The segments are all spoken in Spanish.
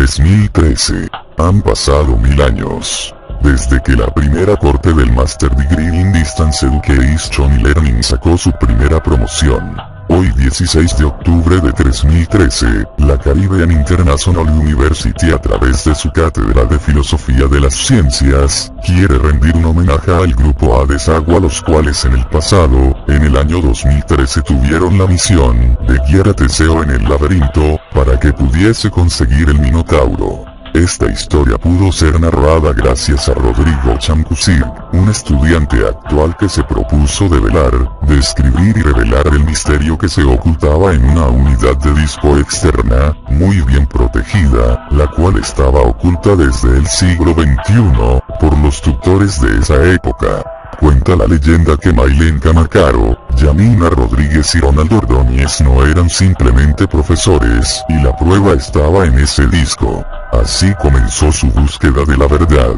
3013. Han pasado 1000 años desde que la primera corte del Master Degree in Distance Education y Learning sacó su primera promoción. Hoy 16 de octubre de 3013, la Caribbean International University a través de su Cátedra de Filosofía de las Ciencias, quiere rendir un homenaje al grupo Hades Agua, los cuales en el pasado, en el año 2013 tuvieron la misión de guiar a Teseo en el laberinto, para que pudiese conseguir el Minotauro. Esta historia pudo ser narrada gracias a Rodrigo Chancusir, un estudiante actual que se propuso develar, describir y revelar el misterio que se ocultaba en una unidad de disco externa, muy bien protegida, la cual estaba oculta desde el siglo XXI, por los tutores de esa época. Cuenta la leyenda que Maylen Camacaro, Yamina Rodríguez y Ronaldo Ordóñez no eran simplemente profesores, y la prueba estaba en ese disco. Así comenzó su búsqueda de la verdad.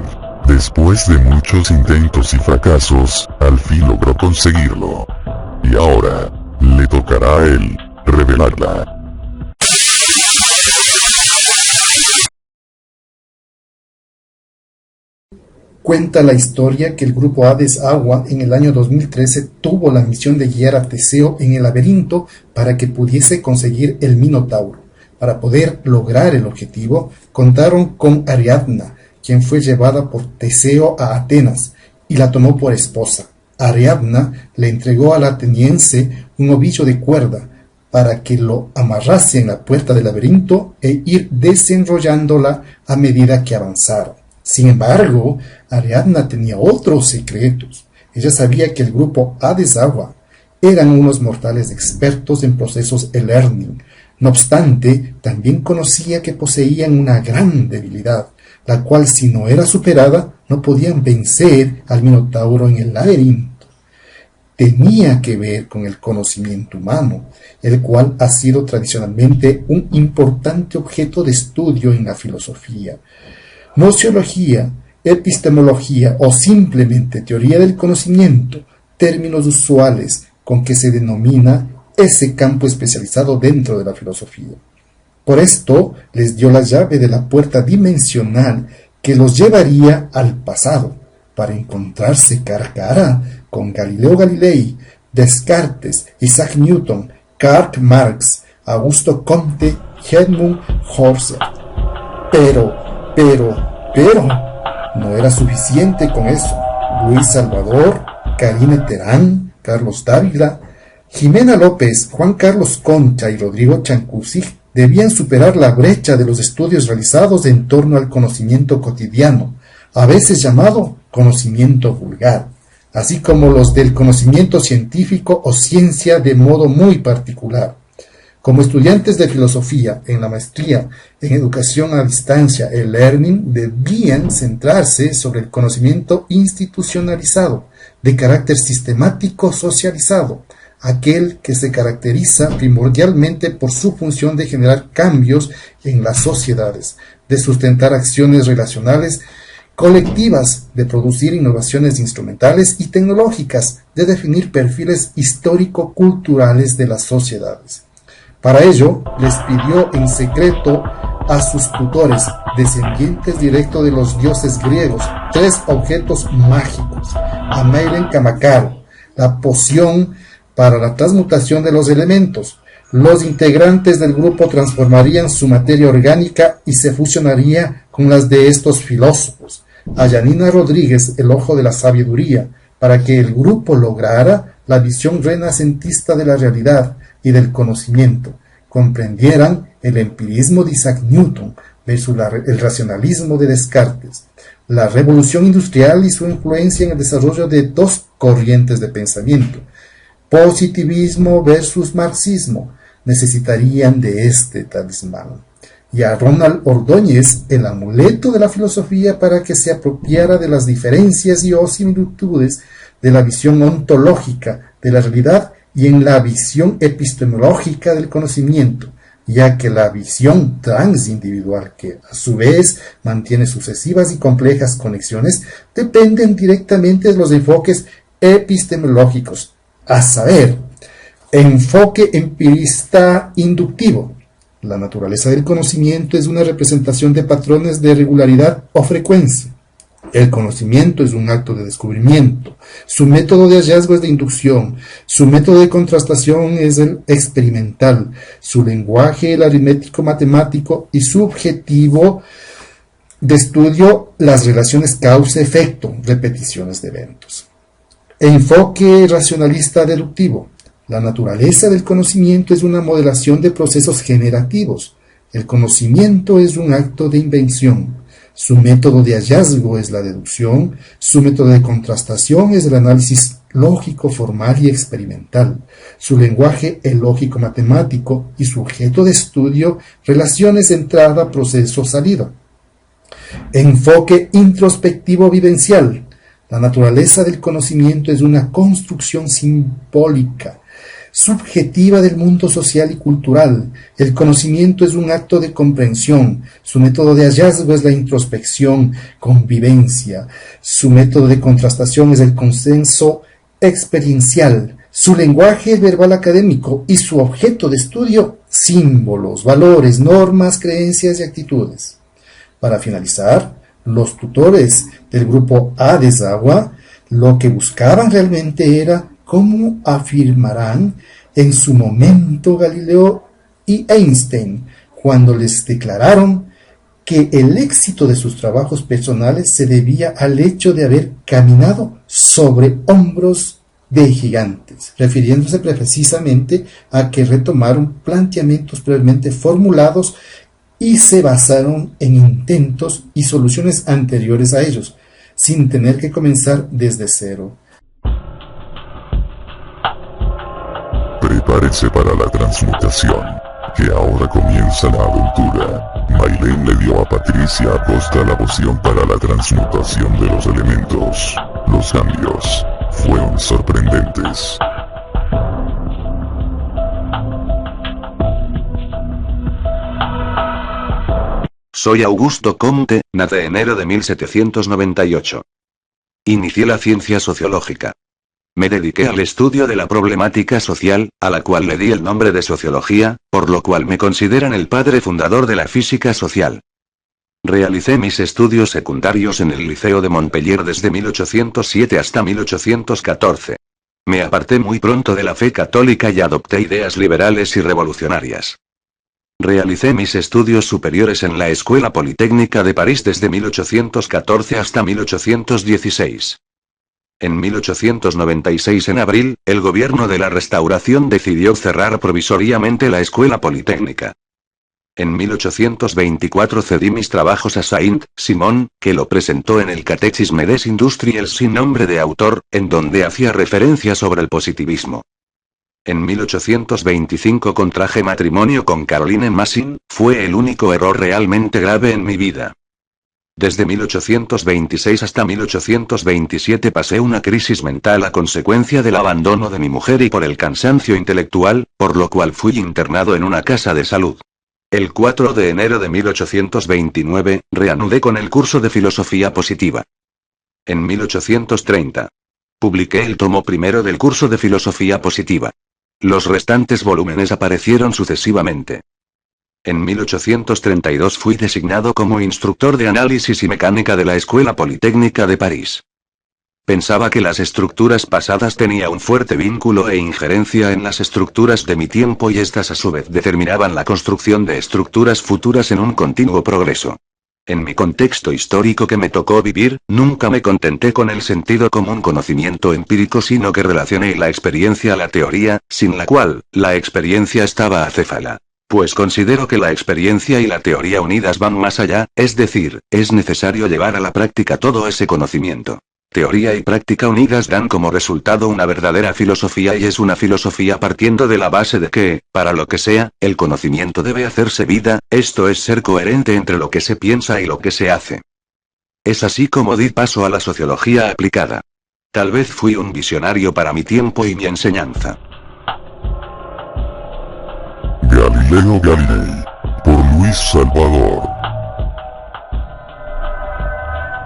Después de muchos intentos y fracasos, al fin logró conseguirlo. Y ahora, le tocará a él, revelarla. Cuenta la historia que el grupo Hades Agua en el año 2013 tuvo la misión de guiar a Teseo en el laberinto para que pudiese conseguir el Minotauro. Para poder lograr el objetivo, contaron con Ariadna, quien fue llevada por Teseo a Atenas y la tomó por esposa. Ariadna le entregó al ateniense un ovillo de cuerda para que lo amarrase en la puerta del laberinto e ir desenrollándola a medida que avanzara. Sin embargo, Ariadna tenía otros secretos. Ella sabía que el grupo Hades Agua eran unos mortales expertos en procesos e-learning. No obstante, también conocía que poseían una gran debilidad, la cual si no era superada, no podían vencer al Minotauro en el laberinto. Tenía que ver con el conocimiento humano, el cual ha sido tradicionalmente un importante objeto de estudio en la filosofía. Nociología, epistemología o simplemente teoría del conocimiento, términos usuales con que se denomina ese campo especializado dentro de la filosofía. Por esto les dio la llave de la puerta dimensional que los llevaría al pasado, para encontrarse cara a cara con Galileo Galilei, Descartes, Isaac Newton, Karl Marx, Augusto Comte, Edmund Husserl. Pero, no era suficiente con eso. Luis Salvador, Karine Terán, Carlos Dávila, Jimena López, Juan Carlos Concha y Rodrigo Chancusig debían superar la brecha de los estudios realizados en torno al conocimiento cotidiano, a veces llamado conocimiento vulgar, así como los del conocimiento científico o ciencia de modo muy particular. Como estudiantes de filosofía en la maestría en educación a distancia, el learning, debían centrarse sobre el conocimiento institucionalizado, de carácter sistemático socializado, aquel que se caracteriza primordialmente por su función de generar cambios en las sociedades, de sustentar acciones relacionales colectivas, de producir innovaciones instrumentales y tecnológicas, de definir perfiles histórico-culturales de las sociedades. Para ello, les pidió en secreto a sus tutores, descendientes directos de los dioses griegos, 3 objetos mágicos: a Maylen Camacaro, la poción para la transmutación de los elementos. Los integrantes del grupo transformarían su materia orgánica y se fusionaría con las de estos filósofos. A Yanina Rodríguez, el ojo de la sabiduría, para que el grupo lograra la visión renacentista de la realidad y del conocimiento, comprendieran el empirismo de Isaac Newton versus el racionalismo de Descartes, la revolución industrial y su influencia en el desarrollo de 2 corrientes de pensamiento, positivismo versus marxismo. Necesitarían de este talismán. Y a Ronald Ordóñez, el amuleto de la filosofía, para que se apropiara de las diferencias y o similitudes de la visión ontológica de la realidad y en la visión epistemológica del conocimiento, ya que la visión transindividual, que a su vez mantiene sucesivas y complejas conexiones, dependen directamente de los enfoques epistemológicos, a saber, enfoque empirista inductivo, La naturaleza del conocimiento es una representación de patrones de regularidad o frecuencia. El conocimiento es un acto de descubrimiento. Su método de hallazgo es de inducción. Su método de contrastación es el experimental. Su lenguaje el aritmético-matemático y su objetivo de estudio las relaciones causa-efecto, repeticiones de eventos. Enfoque racionalista deductivo. La naturaleza del conocimiento es una modelación de procesos generativos. El conocimiento es un acto de invención. Su método de hallazgo es la deducción. Su método de contrastación es el análisis lógico, formal y experimental. Su lenguaje el lógico-matemático y su objeto de estudio relaciones entrada, proceso, salida. Enfoque introspectivo vivencial. La naturaleza del conocimiento es una construcción simbólica, subjetiva del mundo social y cultural. El conocimiento es un acto de comprensión. Su método de hallazgo es la introspección, convivencia. Su método de contrastación es el consenso experiencial. Su lenguaje es verbal académico y su objeto de estudio, símbolos, valores, normas, creencias y actitudes. Para finalizar, los tutores del grupo A de Zawa lo que buscaban realmente era cómo afirmarán en su momento Galileo y Einstein cuando les declararon que el éxito de sus trabajos personales se debía al hecho de haber caminado sobre hombros de gigantes, refiriéndose precisamente a que retomaron planteamientos previamente formulados y se basaron en intentos y soluciones anteriores a ellos, sin tener que comenzar desde cero. Prepárese para la transmutación, que ahora comienza la aventura. Maylen le dio a Patricia Acosta la poción para la transmutación de los elementos. Los cambios fueron sorprendentes. Soy Augusto Comte, nací en enero de 1798. Inicié la ciencia sociológica. Me dediqué al estudio de la problemática social, a la cual le di el nombre de sociología, por lo cual me consideran el padre fundador de la física social. Realicé mis estudios secundarios en el Liceo de Montpellier desde 1807 hasta 1814. Me aparté muy pronto de la fe católica y adopté ideas liberales y revolucionarias. Realicé mis estudios superiores en la Escuela Politécnica de París desde 1814 hasta 1816. En 1896 en abril, el gobierno de la Restauración decidió cerrar provisoriamente la Escuela Politécnica. En 1824 cedí mis trabajos a Saint-Simon, que lo presentó en el Catéchisme des Industriels sin nombre de autor, en donde hacía referencia sobre el positivismo. En 1825 contraje matrimonio con Caroline Massin, fue el único error realmente grave en mi vida. Desde 1826 hasta 1827 pasé una crisis mental a consecuencia del abandono de mi mujer y por el cansancio intelectual, por lo cual fui internado en una casa de salud. El 4 de enero de 1829, reanudé con el curso de filosofía positiva. En 1830. Publiqué el tomo primero del curso de filosofía positiva. Los restantes volúmenes aparecieron sucesivamente. En 1832 fui designado como instructor de análisis y mecánica de la Escuela Politécnica de París. Pensaba que las estructuras pasadas tenían un fuerte vínculo e injerencia en las estructuras de mi tiempo y estas a su vez determinaban la construcción de estructuras futuras en un continuo progreso. En mi contexto histórico que me tocó vivir, nunca me contenté con el sentido como un conocimiento empírico, sino que relacioné la experiencia a la teoría, sin la cual, la experiencia estaba acéfala. Pues considero que la experiencia y la teoría unidas van más allá, es decir, es necesario llevar a la práctica todo ese conocimiento. Teoría y práctica unidas dan como resultado una verdadera filosofía y es una filosofía partiendo de la base de que, para lo que sea, el conocimiento debe hacerse vida, esto es ser coherente entre lo que se piensa y lo que se hace. Es así como di paso a la sociología aplicada. Tal vez fui un visionario para mi tiempo y mi enseñanza. Galileo Galilei, por Luis Salvador.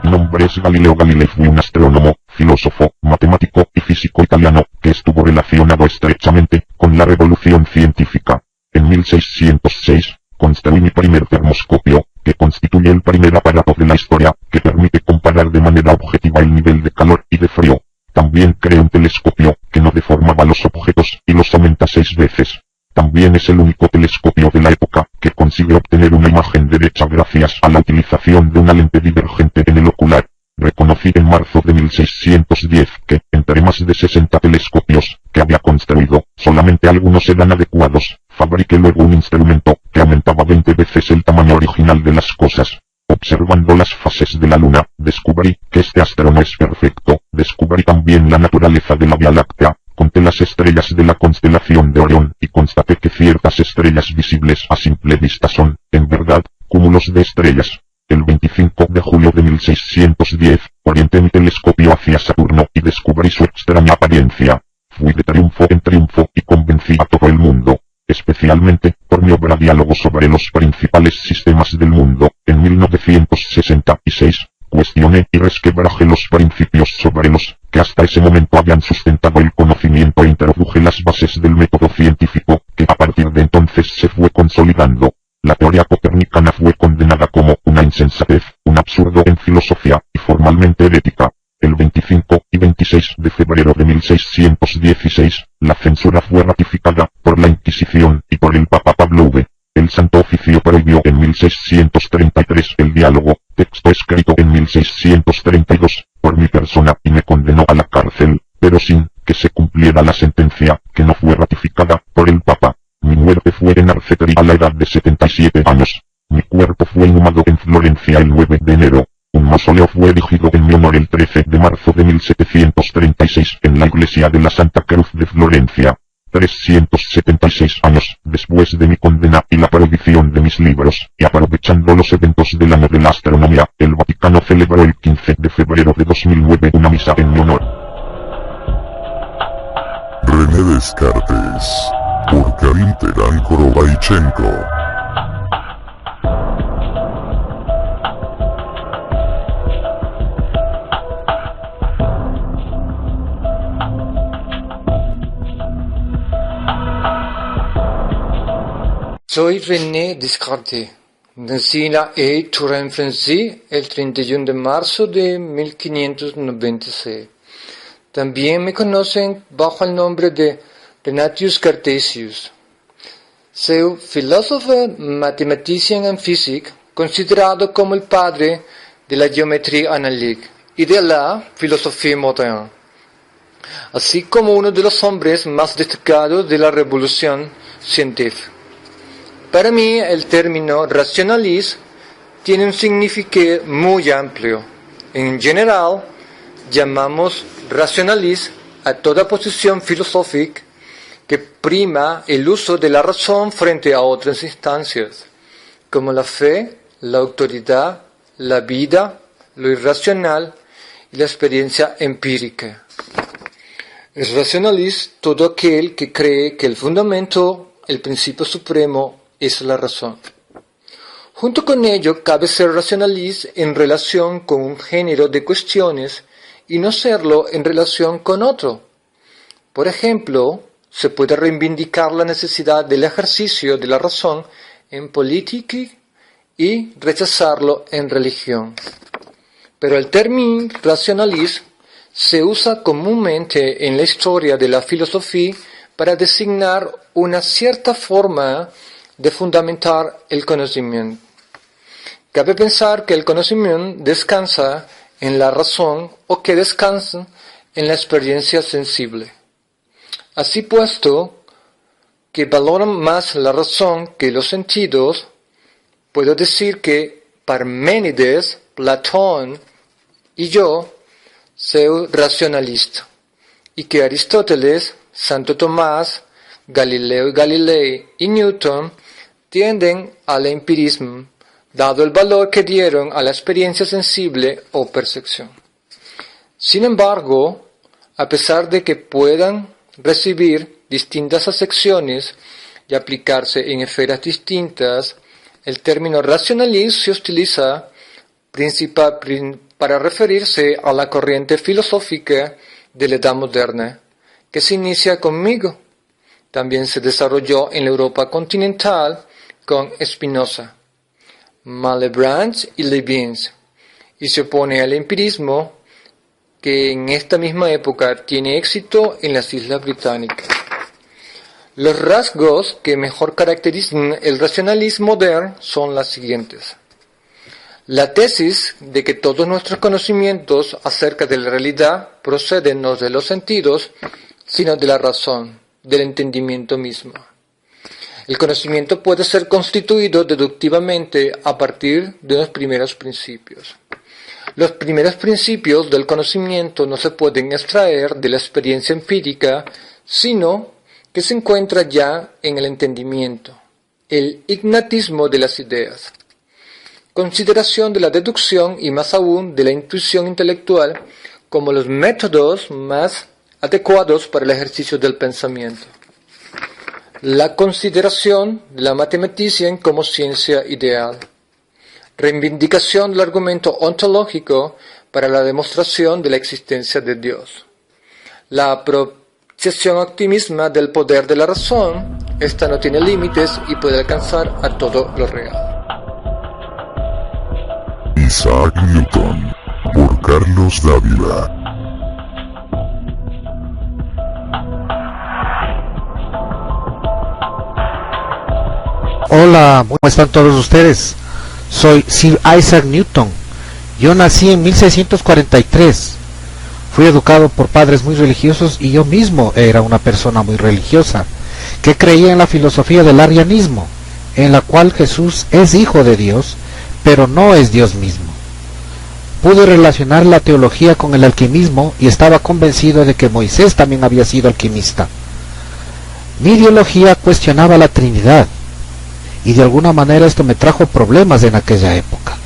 Mi nombre es Galileo Galilei, fui un astrónomo, filósofo, matemático y físico italiano, que estuvo relacionado estrechamente con la revolución científica. En 1606, construí mi primer termoscopio, que constituye el primer aparato de la historia, que permite comparar de manera objetiva el nivel de calor y de frío. También creé un telescopio, que no deformaba los objetos, y los aumenta 6 veces. También es el único telescopio de la época, que consigue obtener una imagen derecha gracias a la utilización de una lente divergente en el ocular. Reconocí en marzo de 1610 que, entre más de 60 telescopios que había construido, solamente algunos eran adecuados. Fabriqué luego un instrumento que aumentaba 20 veces el tamaño original de las cosas. Observando las fases de la Luna, descubrí que este astro no es perfecto. Descubrí también la naturaleza de la Vía Láctea. Conté las estrellas de la constelación de Orión y constaté que ciertas estrellas visibles a simple vista son, en verdad, cúmulos de estrellas. El 25 de julio de 1610, orienté mi telescopio hacia Saturno y descubrí su extraña apariencia. Fui de triunfo en triunfo y convencí a todo el mundo, especialmente por mi obra Diálogo sobre los principales sistemas del mundo, en 1966. Cuestioné y resquebrajé los principios sobre los que hasta ese momento habían sustentado el conocimiento e introduje las bases del método científico, que a partir de entonces se fue consolidando. La teoría copernicana fue condenada como una insensatez, un absurdo en filosofía y formalmente herética. El 25 y 26 de febrero de 1616, la censura fue ratificada por la Inquisición y por el Papa Pablo V. El Santo Oficio prohibió en 1633 el diálogo, texto escrito en 1632, por mi persona y me condenó a la cárcel, pero sin que se cumpliera la sentencia, que no fue ratificada por el Papa. Mi muerte fue en Arcetri a la edad de 77 años. Mi cuerpo fue inhumado en Florencia el 9 de enero. Un mausoleo fue erigido en mi honor el 13 de marzo de 1736 en la iglesia de la Santa Cruz de Florencia. 376 años después de mi condena y la prohibición de mis libros, y aprovechando los eventos del año de la astronomía, el Vaticano celebró el 15 de febrero de 2009 una misa en mi honor. René Descartes, por Karim Terán Korobaichenko. Soy René Descartes. Nací en la Tour-en-Français el 31 de marzo de 1596. También me conocen bajo el nombre de Renatius Cartesius. Soy filósofo, matematician y físico, considerado como el padre de la geometría analítica y de la filosofía moderna, así como uno de los hombres más destacados de la revolución científica. Para mí, el término racionalismo tiene un significado muy amplio. En general, llamamos racionalismo a toda posición filosófica que prima el uso de la razón frente a otras instancias, como la fe, la autoridad, la vida, lo irracional y la experiencia empírica. Es racionalista todo aquel que cree que el fundamento, el principio supremo, es la razón. Junto con ello, cabe ser racionalista en relación con un género de cuestiones y no serlo en relación con otro. Por ejemplo, se puede reivindicar la necesidad del ejercicio de la razón en política y rechazarlo en religión. Pero el término racionalismo se usa comúnmente en la historia de la filosofía para designar una cierta forma de fundamentar el conocimiento. Cabe pensar que el conocimiento descansa en la razón o que descansa en la experiencia sensible. Así puesto que valoran más la razón que los sentidos, puedo decir que Parménides, Platón y yo soy racionalista, y que Aristóteles, Santo Tomás, Galileo Galilei y Newton tienden al empirismo, dado el valor que dieron a la experiencia sensible o percepción. Sin embargo, a pesar de que puedan recibir distintas acepciones y aplicarse en esferas distintas, el término racionalismo se utiliza para referirse a la corriente filosófica de la Edad Moderna, que se inicia conmigo. También se desarrolló en la Europa continental con Spinoza, Malebranche y Leibniz, y se opone al empirismo, que en esta misma época tiene éxito en las Islas Británicas. Los rasgos que mejor caracterizan el racionalismo moderno son las siguientes. La tesis de que todos nuestros conocimientos acerca de la realidad proceden no de los sentidos, sino de la razón, del entendimiento mismo. El conocimiento puede ser constituido deductivamente a partir de los primeros principios. Los primeros principios del conocimiento no se pueden extraer de la experiencia empírica, sino que se encuentra ya en el entendimiento, el ignatismo de las ideas. Consideración de la deducción y más aún de la intuición intelectual como los métodos más adecuados para el ejercicio del pensamiento. La consideración de la mathematician como ciencia ideal. Reivindicación del argumento ontológico para la demostración de la existencia de Dios. La apreciación optimista del poder de la razón. Esta no tiene límites y puede alcanzar a todo lo real. Isaac Newton, por Carlos Dávila. Hola, ¿cómo están todos ustedes? Soy Sir Isaac Newton. Yo nací en 1643. Fui educado por padres muy religiosos y yo mismo era una persona muy religiosa, que creía en la filosofía del arrianismo, en la cual Jesús es hijo de Dios, pero no es Dios mismo. Pude relacionar la teología con el alquimismo y estaba convencido de que Moisés también había sido alquimista. Mi ideología cuestionaba la Trinidad, y de alguna manera esto me trajo problemas en aquella época.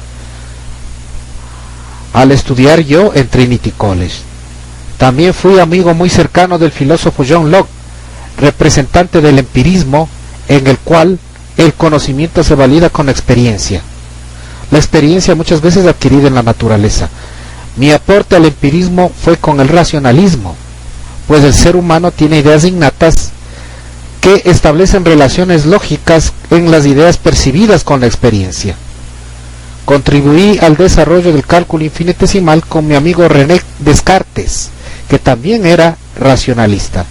Al estudiar yo en Trinity College, también fui amigo muy cercano del filósofo John Locke, representante del empirismo, en el cual el conocimiento se valida con experiencia. La experiencia muchas veces adquirida en la naturaleza. Mi aporte al empirismo fue con el racionalismo, pues el ser humano tiene ideas innatas que establecen relaciones lógicas en las ideas percibidas con la experiencia. Contribuí al desarrollo del cálculo infinitesimal con mi amigo René Descartes, que también era racionalista.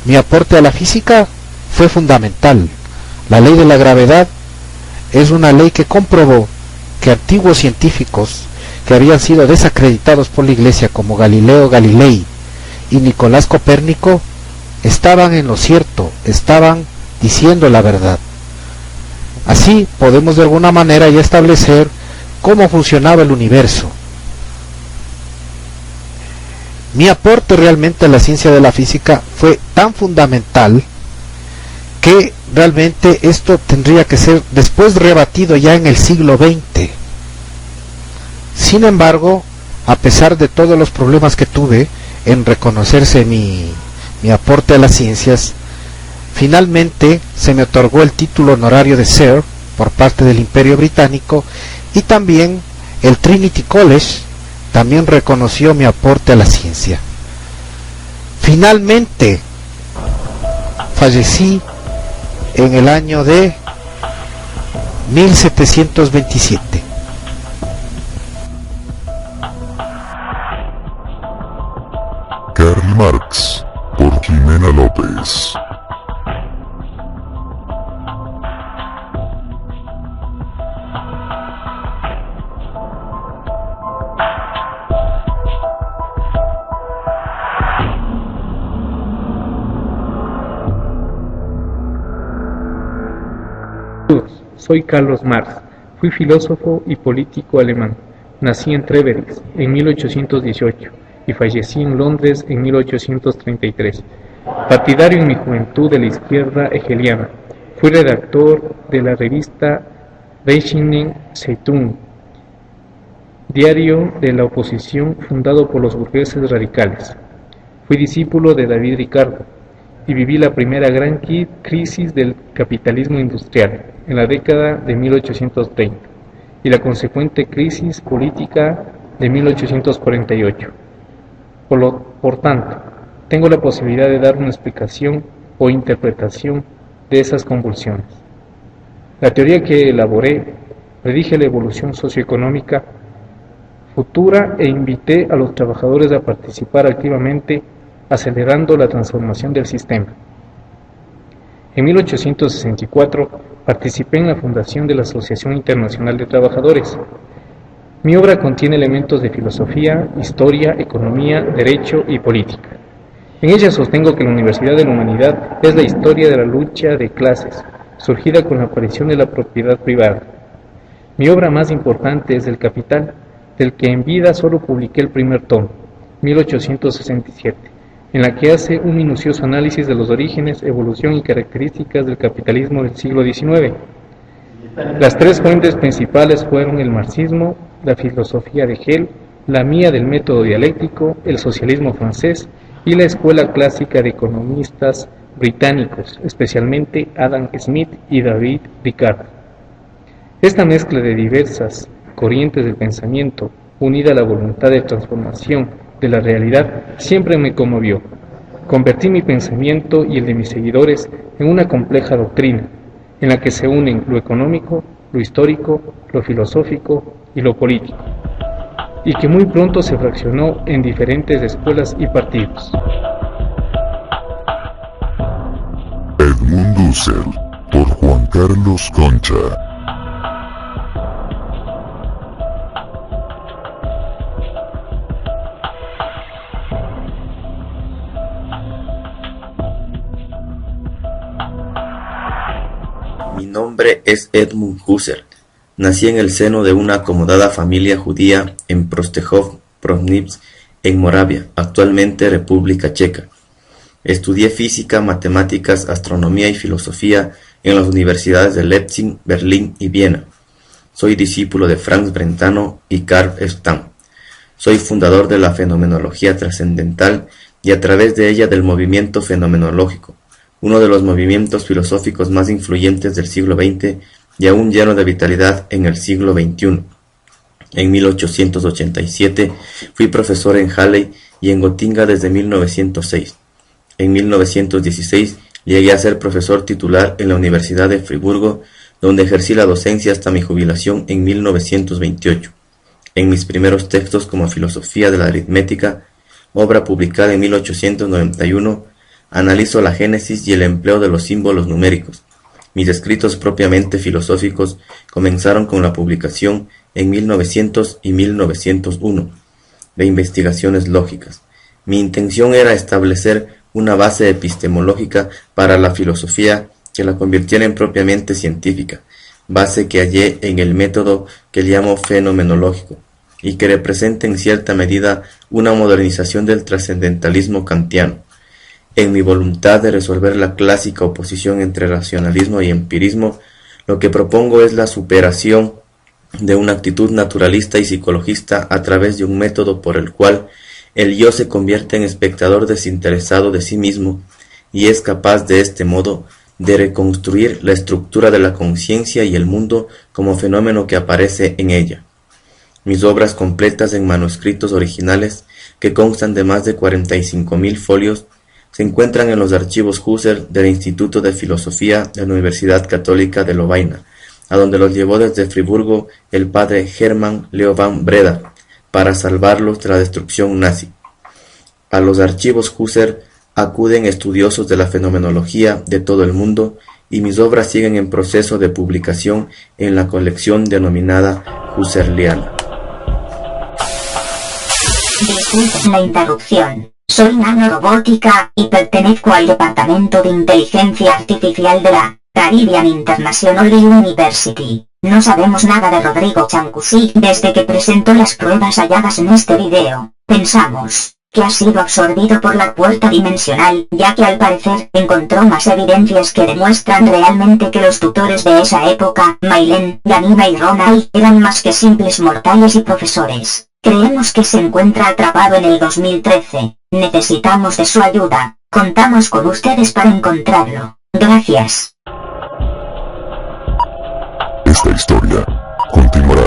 Mi aporte a la física fue fundamental. La ley de la gravedad es una ley que comprobó que antiguos científicos que habían sido desacreditados por la Iglesia, como Galileo Galilei y Nicolás Copérnico, estaban en lo cierto, estaban diciendo la verdad. Así podemos de alguna manera ya establecer cómo funcionaba el universo. Mi aporte realmente a la ciencia de la física fue tan fundamental que realmente esto tendría que ser después rebatido ya en el siglo XX. Sin embargo, a pesar de todos los problemas que tuve en reconocerse mi aporte a las ciencias, finalmente se me otorgó el título honorario de Sir por parte del Imperio Británico, y también el Trinity College también reconoció mi aporte a la ciencia. Finalmente fallecí en el año de 1727. Karl Marx, por Jimena López. Soy Carlos Marx, fui filósofo y político alemán. Nací en Treveris en 1818 y fallecí en Londres en 1833. Partidario en mi juventud de la izquierda hegeliana, fui redactor de la revista Rheinische Zeitung, diario de la oposición fundado por los burgueses radicales. Fui discípulo de David Ricardo y viví la primera gran crisis del capitalismo industrial en la década de 1830 y la consecuente crisis política de 1848. Por tanto, tengo la posibilidad de dar una explicación o interpretación de esas convulsiones. La teoría que elaboré predije la evolución socioeconómica futura e invité a los trabajadores a participar activamente, acelerando la transformación del sistema. En 1864 participé en la fundación de la Asociación Internacional de Trabajadores. Mi obra contiene elementos de filosofía, historia, economía, derecho y política. En ella sostengo que la Universidad de la Humanidad es la historia de la lucha de clases, surgida con la aparición de la propiedad privada. Mi obra más importante es El Capital, del que en vida solo publiqué el primer tomo, 1867, en la que hace un minucioso análisis de los orígenes, evolución y características del capitalismo del siglo XIX. Las tres fuentes principales fueron el marxismo, la filosofía de Hegel, la mía del método dialéctico, el socialismo francés y la escuela clásica de economistas británicos, especialmente Adam Smith y David Ricardo. Esta mezcla de diversas corrientes del pensamiento, unida a la voluntad de transformación de la realidad, siempre me conmovió. Convertí mi pensamiento y el de mis seguidores en una compleja doctrina, en la que se unen lo económico, lo histórico, lo filosófico y lo político, y que muy pronto se fraccionó en diferentes escuelas y partidos. Edmund Husserl, por Juan Carlos Concha. Mi nombre es Edmund Husserl. Nací en el seno de una acomodada familia judía en Prostehov-Proznice, en Moravia, actualmente República Checa. Estudié física, matemáticas, astronomía y filosofía en las universidades de Leipzig, Berlín y Viena. Soy discípulo de Franz Brentano y Carl Stam. Soy fundador de la fenomenología trascendental y a través de ella del movimiento fenomenológico, uno de los movimientos filosóficos más influyentes del siglo XX y aún lleno de vitalidad en el siglo XXI. En 1887 fui profesor en Halle y en Gotinga desde 1906. En 1916 llegué a ser profesor titular en la Universidad de Friburgo, donde ejercí la docencia hasta mi jubilación en 1928. En mis primeros textos como Filosofía de la Aritmética, obra publicada en 1891, analizo la génesis y el empleo de los símbolos numéricos. Mis escritos propiamente filosóficos comenzaron con la publicación en 1900 y 1901 de investigaciones lógicas. Mi intención era establecer una base epistemológica para la filosofía que la convirtiera en propiamente científica, base que hallé en el método que llamo fenomenológico y que representa en cierta medida una modernización del trascendentalismo kantiano. En mi voluntad de resolver la clásica oposición entre racionalismo y empirismo, lo que propongo es la superación de una actitud naturalista y psicologista a través de un método por el cual el yo se convierte en espectador desinteresado de sí mismo y es capaz de este modo de reconstruir la estructura de la conciencia y el mundo como fenómeno que aparece en ella. Mis obras completas en manuscritos originales, que constan de más de 45.000 folios, se encuentran en los archivos Husserl del Instituto de Filosofía de la Universidad Católica de Lovaina, a donde los llevó desde Friburgo el padre Hermann Leo van Breda, para salvarlos de la destrucción nazi. A los archivos Husserl acuden estudiosos de la fenomenología de todo el mundo, y mis obras siguen en proceso de publicación en la colección denominada Husserliana. Disculpen la interrupción. Soy nanorobótica y pertenezco al Departamento de Inteligencia Artificial de la Caribbean International University. No sabemos nada de Rodrigo Chancusic desde que presentó las pruebas halladas en este video. Pensamos que ha sido absorbido por la puerta dimensional, ya que al parecer encontró más evidencias que demuestran realmente que los tutores de esa época, Maylen, Yanina y Ronald, eran más que simples mortales y profesores. Creemos que se encuentra atrapado en el 2013. Necesitamos de su ayuda. Contamos con ustedes para encontrarlo. Gracias. Esta historia continuará.